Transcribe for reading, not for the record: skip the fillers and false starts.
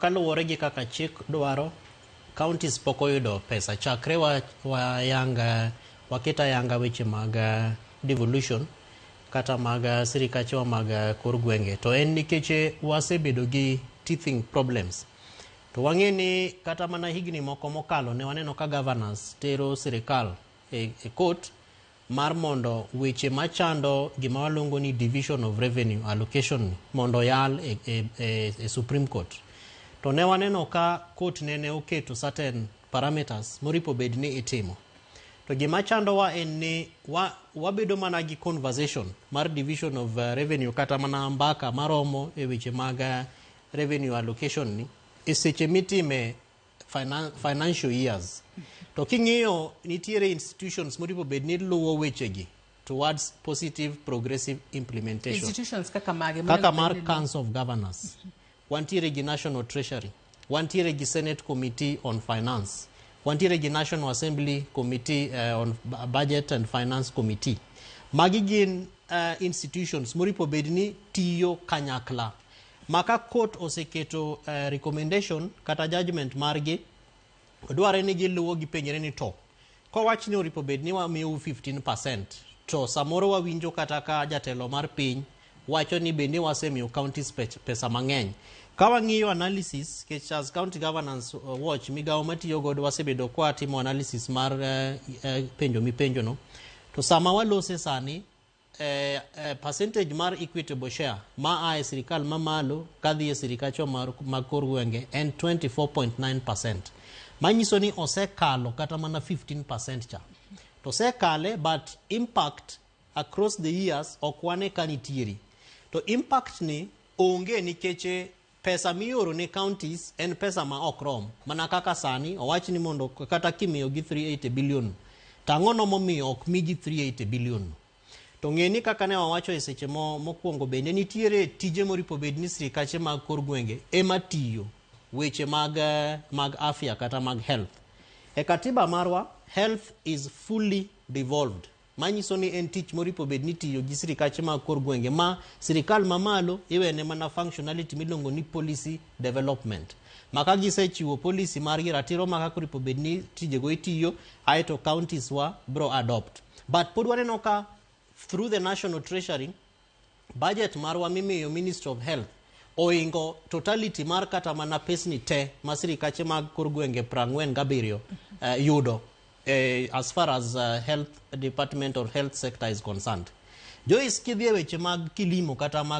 Kaluwore gi kaka chik dwaro, Kaontis pok oyudo pesa chakre waketa yanga weche mag devolution kata mag sirikachewa mag kor gwenge. To en nikech wasebedo gi teething problems. To wang'e ni kata mana higni moko mokalo ne waneno ka gavanas tero sirikal e court mar mondo weche machando gima waluongo ni division of revenue allocation mondo yal e Supreme Court. To ne waneno ka court nene oketo certain parameters moripo bed ni itimo. To gima chando wa en ni wabedo mana gi conversation mar division of revenue kata mana mbaka maromo e weche mag revenue allocation ni e seche mitime financial years. To king'iyo nitiere institutions moripo bed ni luwo wechegi towards positive progressive implementation. Institutions kaka mage? Kaka mar Council of Governors. Wantiere gi National Treasury, wantiere gi Senate Committee on Finance, wantiere gi National Assembly Committee on Budget and Finance Committee. Magi gin institutions moripo bedni tiyo kanyakla. Maka court oseketo recommendation kata judgment margi, dware ni giluwo gipenjere ni to. Kowach ni oripo bedni wamiyo 15%, to samoro wawinjo kata ka jatelo mar piny wacho ni bende wasemiyo counties pesa mang'eny. Kawang'iyo analysis, as County Governance Watch, migawo matiyo godo wasebedo kwa timo analysis mar penjo mipenjo no. To sama walose sani, percentage mar equitable share ma ae sirikal mamalo kadhi e sirikacho mag kor gwenge en 24.9%. Manyiso ni osekalo kata mana 15% cha. To osekale, but impact across the years okwane kanitieri. To impact ni onge nikeche pesa mioro ne counties en pesa ma okrom. Mana kaka sani, owach ni mondo kata kimiyo gi 380 billion. Tangono momiyo ok migi 380 billion. To ng'eni kaka ne wawacho e seche mokwongo bende nitiere tije moripo bedni sirikache mag kor gwenge ema tiyo weche mag afya kata mag health. E katiba marwa, health is fully devolved. Manyiso ni en tich moripo bedni tiyo gi sirikache mag kor gwenge ma sirikal mamalo iwene mana functionality milongo ni policy development. Maka gisechiwo policy margi ratiro maka koripo bedni tijego itiyo, aeto counties wa bro adopt. But pod waneno ka through the National Treasury, budget marwa mimiyo Ministry of Health oingo totality mar kata mana pesni te masirikache mag kor gwenge 47 yudo as far as health department or health sector is concerned. Joyce kidhie weche mag kilimo kata mag